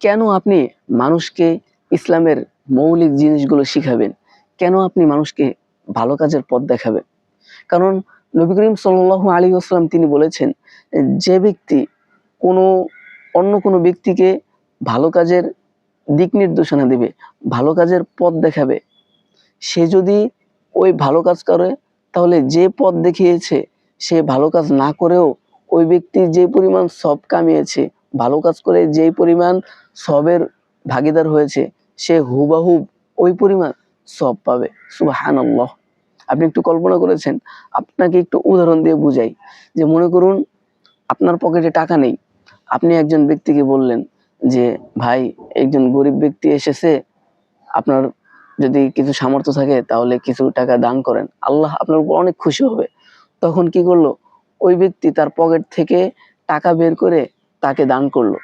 কেন আপনি মানুষকে ইসলামের মৌলিক জিনিসগুলো শিখাবেন? কেন আপনি মানুষকে ভালো কাজের পথ দেখাবেন? কারণ নবী করিম সাল্লাল্লাহু আলাইহি ওয়াসাল্লাম তিনি বলেছেন, যে ব্যক্তি কোনো অন্য কোনো ব্যক্তিকে ভালো কাজের দিক নির্দেশনা দিবে, ভালো কাজের পথ দেখাবে, সে যদি ওই ভালো কাজ করে, তাহলে যে পথ দেখিয়েছে সে ভালো কাজ না করেও ওই ব্যক্তি যে পরিমাণ সওয়াব কামিয়েছে, ভালো কাজ করে যেই পরিমাণ সওয়াবের ভাগীদার হয়েছে, সে হুবাহুব ওই পরিমাণ সওয়াব পাবে। সুবহানাল্লাহ। আপনি একটু কল্পনা করেছেন? আপনাকে একটু উদাহরণ দিয়ে বুঝাই। যে মনে করুন আপনার পকেটে টাকা নেই। আপনি একজন ব্যক্তিকে বললেন যে, "ভাই, একজন গরিব ব্যক্তি এসেছে, আপনার যদি কিছু সামর্থ্য থাকে তাহলে কিছু টাকা দান করেন। আল্লাহ আপনার উপর অনেক খুশি হবে।" তখন কি করলো? ওই ব্যক্তি তার পকেট থেকে টাকা বের করে তাকে দান করলো।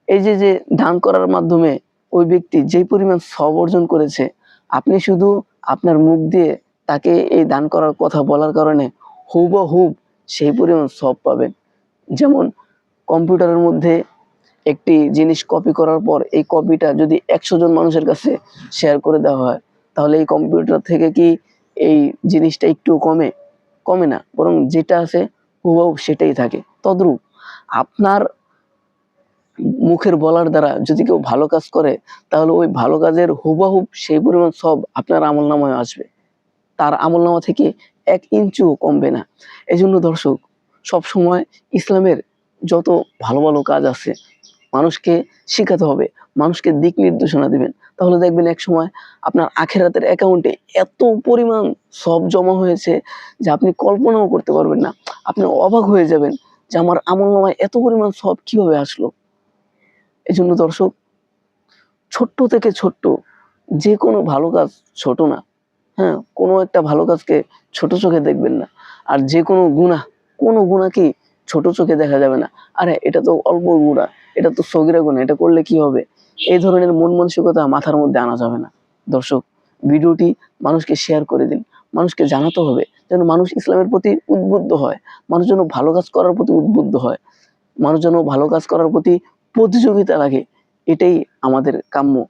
এই যে দান করার মাধ্যমে ওই ব্যক্তি যেই পরিমাণ সওয়াব অর্জন করেছে, আপনি শুধু আপনার মুখ দিয়ে তাকে এই দান করার কথা বলার কারণে হুবহুব সেই পরিমাণ সওয়াব পাবেন। যেমন কম্পিউটারের মধ্যে একটি জিনিস কপি করার পর এই কপিটা যদি ১০০ জন মানুষের কাছে শেয়ার করে দেওয়া হয়, তাহলে এই কম্পিউটার থেকে কি এই জিনিসটা একটুও কমে? কমে না, বরং যেটা আছে হুবহু সেটাই থাকে। তদ্রূপ আপনার মুখের বলার দ্বারা যদি কেউ ভালো কাজ করে, তাহলে ওই ভালো কাজের হুবহুব সেই পরিমাণ সওয়াব আপনার আমলনামায় আসবে। তার আমলনামা থেকে ১ ইঞ্চিও কমবে না। এজন্য দর্শক, সবসময় ইসলামের যত ভালো, ভালো কাজ আছে মানুষকে শিখাতে হবে, মানুষকে দিক নির্দেশনা দিবেন। তাহলে দেখবেন একসময় আপনার আখিরাতের অ্যাকাউন্টে এত পরিমাণ সওয়াব জমা হয়েছে যে আপনি কল্পনাও করতে পারবেন না। আপনি অবাক হয়ে যাবেন যে আমার আমলনামায় এত পরিমাণ সওয়াব কিভাবে আসলো? এজন্য দর্শক, ছোট্ট থেকে ছোট্ট যেকোনো ভালো কাজ ছোট না। হ্যাঁ? কোনো একটা ভালো কাজকে ছোট চোখে দেখবেন না। আর যেকোনো গুনাহ, কোনো গুনাহকেই ছোট চোখে দেখা যাবে না। আরে এটা তো অল্প গুনাহ, এটা তো সগীরা গুনাহ, এটা করলে কি হবে? এই ধরনের মন মানসিকতা মাথার মধ্যে আনা যাবে না। দর্শক, ভিডিওটি মানুষকে শেয়ার করে দিন। মানুষকে জানাতে হবে যেন মানুষ ইসলামের প্রতি উদ্বুদ্ধ হয়। মানুষ যেন ভালো কাজ করার প্রতি উদ্বুদ্ধ হয়। মানুষ যেন ভালো কাজ করার প্রতি প্রতিযোগিতা লাগে। এটাই আমাদের কাম্য।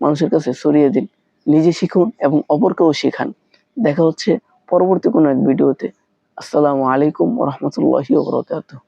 মানুষের কাছে ছড়িয়ে দিন। নিজে শিখুন এবং অপরকেও শেখান। দেখা হচ্ছে পরবর্তী কোনো এক ভিডিওতে। আসসালামু আলাইকুম ওয়া রাহমাতুল্লাহি ওয়া বারাকাতুহু।